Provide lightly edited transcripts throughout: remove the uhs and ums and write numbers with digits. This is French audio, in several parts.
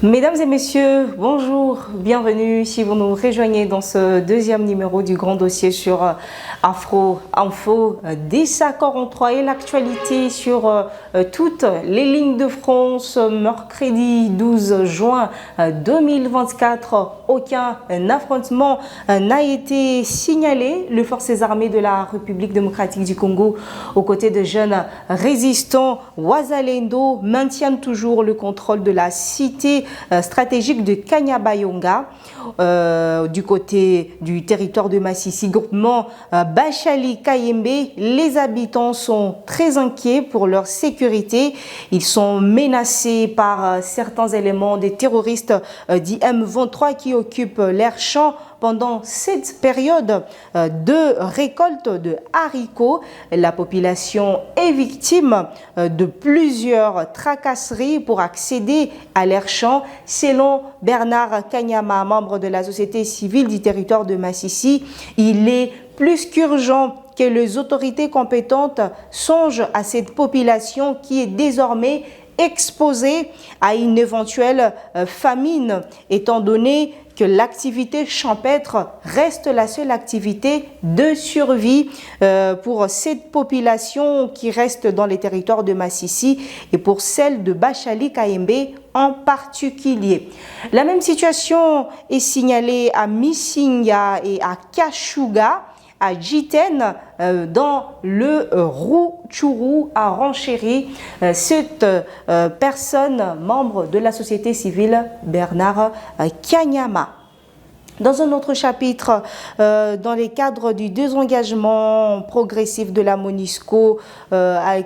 Mesdames et messieurs, bonjour, bienvenue si vous nous rejoignez dans ce deuxième numéro du grand dossier sur Afro Info, 10h43 et l'actualité sur toutes les lignes de France. Mercredi 12 juin 2024, aucun affrontement n'a été signalé. Les forces armées de la République démocratique du Congo, aux côtés de jeunes résistants Wazalendo, maintiennent toujours le contrôle de la cité stratégique de Kanyabayonga. Du côté du territoire de Masisi, groupement Bachali Kayembe, les habitants sont très inquiets pour leur sécurité. Ils sont menacés par certains éléments des terroristes dits M23 qui occupent l'air champ pendant cette période de récolte de haricots. La population est victime de plusieurs tracasseries pour accéder à l'air champ. Selon Bernard Kanyama, membre de la société civile du territoire de Masisi, il est plus qu'urgent que les autorités compétentes songent à cette population qui est désormais exposée à une éventuelle famine, étant donné que l'activité champêtre reste la seule activité de survie pour cette population qui reste dans les territoires de Masisi et pour celle de Bachali Kayembe en particulier. La même situation est signalée à Misinga et à Kashuga, à Jiten, dans le Rutshuru à Ranchéry. Cette personne, membre de la société civile, Bernard Kanyama. Dans un autre chapitre, dans les cadres du désengagement progressif de la MONUSCO,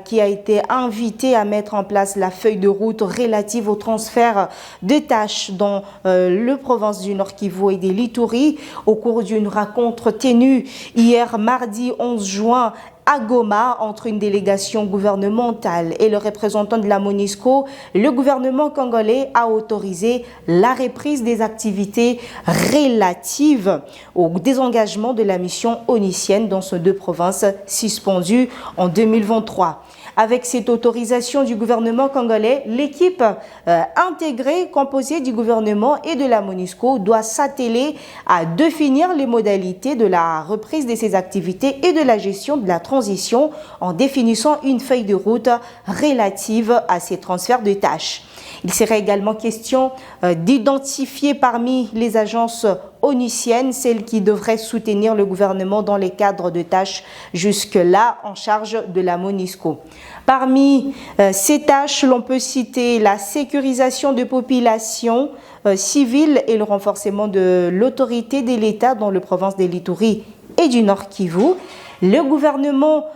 qui a été invité à mettre en place la feuille de route relative au transfert de tâches dans le province du Nord Kivu et des Lituri, au cours d'une rencontre tenue hier mardi 11 juin, à Goma, entre une délégation gouvernementale et le représentant de la MONUSCO, le gouvernement congolais a autorisé la reprise des activités relatives au désengagement de la mission onicienne dans ces deux provinces suspendues en 2023. Avec cette autorisation du gouvernement congolais, l'équipe intégrée composée du gouvernement et de la MONUSCO doit s'atteler à définir les modalités de la reprise de ces activités et de la gestion de la transition en définissant une feuille de route relative à ces transferts de tâches. Il serait également question d'identifier parmi les agences onusiennes celles qui devraient soutenir le gouvernement dans les cadres de tâches jusque-là en charge de la MONUSCO. Parmi ces tâches, l'on peut citer la sécurisation de populations civiles et le renforcement de l'autorité de l'État dans les provinces des Lituri et du Nord Kivu. Le gouvernement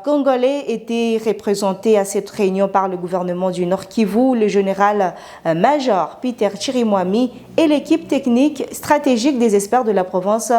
congolais était représenté à cette réunion par le gouvernement du Nord Kivu, le général-major Peter Chirimwami et l'équipe technique stratégique des experts de la province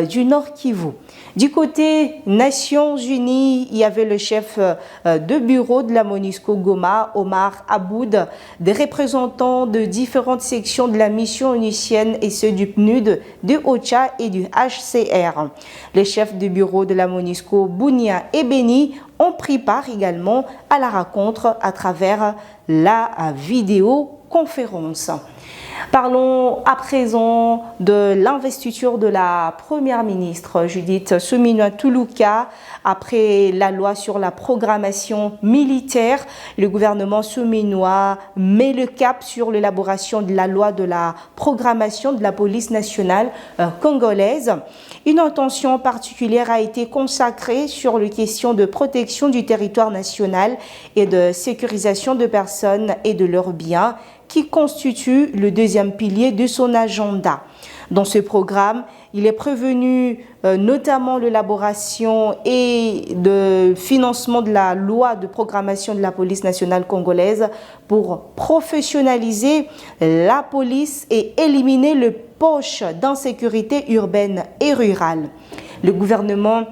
du Nord Kivu. Du côté Nations Unies, il y avait le chef de bureau de la MONUSCO Goma, Omar Aboud, des représentants de différentes sections de la mission onusienne et ceux du PNUD, du OCHA et du HCR. Les chefs de bureau de la MONUSCO, Bounia et Beni, ont pris part également à la rencontre à travers la vidéoconférence. Parlons à présent de l'investiture de la première ministre Judith Suminwa Tuluka. Après la loi sur la programmation militaire, le gouvernement Suminwa met le cap sur l'élaboration de la loi de la programmation de la police nationale congolaise. Une attention particulière a été consacrée sur les questions de protection du territoire national et de sécurisation de personnes et de leurs biens, qui constitue le deuxième pilier de son agenda. Dans ce programme, il est prévenu notamment l'élaboration et le financement de la loi de programmation de la police nationale congolaise pour professionnaliser la police et éliminer les poches d'insécurité urbaine et rurale. Le gouvernement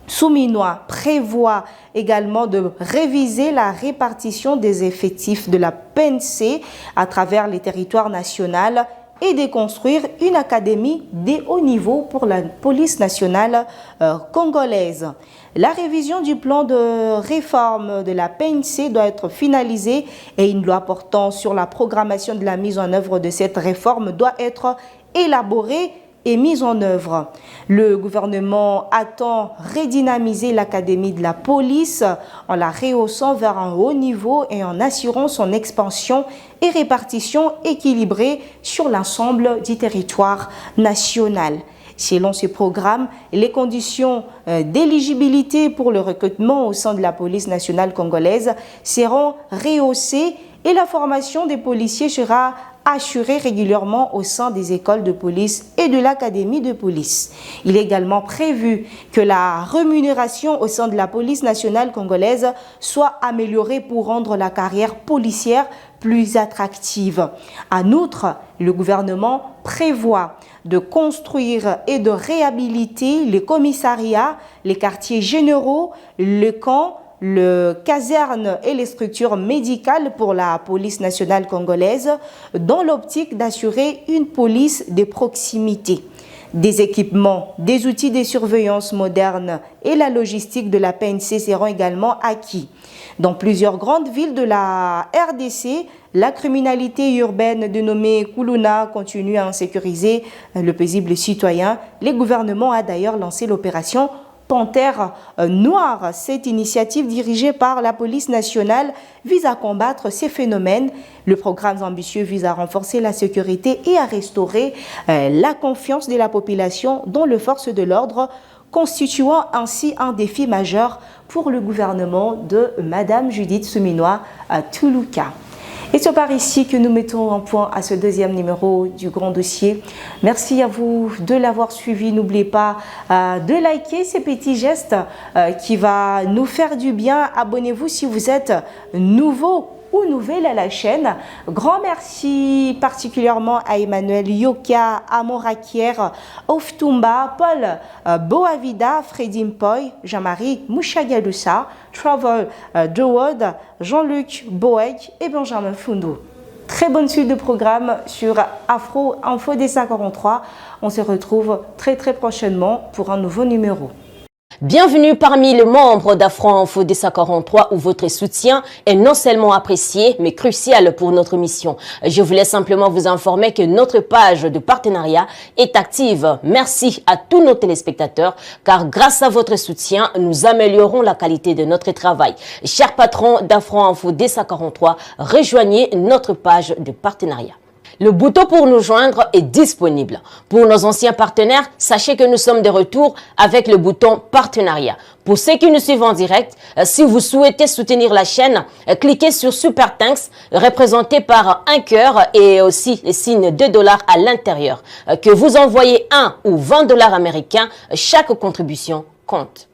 Suminwa prévoit également de réviser la répartition des effectifs de la PNC à travers les territoires nationaux et de construire une académie de haut niveau pour la police nationale congolaise. La révision du plan de réforme de la PNC doit être finalisée et une loi portant sur la programmation de la mise en œuvre de cette réforme doit être élaborée et mise en œuvre. Le gouvernement attend redynamiser l'académie de la police en la rehaussant vers un haut niveau et en assurant son expansion et répartition équilibrée sur l'ensemble du territoire national. Selon ce programme, les conditions d'éligibilité pour le recrutement au sein de la police nationale congolaise seront rehaussées et la formation des policiers sera assurée régulièrement au sein des écoles de police et de l'académie de police. Il est également prévu que la rémunération au sein de la police nationale congolaise soit améliorée pour rendre la carrière policière plus attractive. En outre, le gouvernement prévoit de construire et de réhabiliter les commissariats, les quartiers généraux, le camp, le caserne et les structures médicales pour la police nationale congolaise dans l'optique d'assurer une police de proximité. Des équipements, des outils de surveillance modernes et la logistique de la PNC seront également acquis. Dans plusieurs grandes villes de la RDC, la criminalité urbaine dénommée Kuluna continue à insécuriser le paisible citoyen. Le gouvernement a d'ailleurs lancé l'opération Panthère Noire. Cette initiative dirigée par la police nationale vise à combattre ces phénomènes. Le programme ambitieux vise à renforcer la sécurité et à restaurer la confiance de la population dans les forces de l'ordre, constituant ainsi un défi majeur pour le gouvernement de Madame Judith Suminwa Tuluka. Et c'est par ici que nous mettons un point à ce deuxième numéro du Grand Dossier. Merci à vous de l'avoir suivi. N'oubliez pas de liker ces petits gestes qui va nous faire du bien. Abonnez-vous si vous êtes nouveau ou nouvelle à la chaîne. Grand merci particulièrement à Emmanuel Yoka, Amorakier, Oftumba, Paul Boavida, Freddy Mpoy, Jean-Marie Mouchagalusa, Travel Dewod, Jean-Luc Boeg et Benjamin Fundo. Très bonne suite de programme sur Afro Info D543. On se retrouve très prochainement pour un nouveau numéro. Bienvenue parmi les membres d'Afro Info D543 où votre soutien est non seulement apprécié mais crucial pour notre mission. Je voulais simplement vous informer que notre page de partenariat est active. Merci à tous nos téléspectateurs car grâce à votre soutien, nous améliorons la qualité de notre travail. Chers patrons d'Afro Info D543, rejoignez notre page de partenariat. Le bouton pour nous joindre est disponible. Pour nos anciens partenaires, sachez que nous sommes de retour avec le bouton partenariat. Pour ceux qui nous suivent en direct, si vous souhaitez soutenir la chaîne, cliquez sur Super Thanks, représenté par un cœur et aussi le signe $2 à l'intérieur. Que vous envoyez 1 ou $20 américains, chaque contribution compte.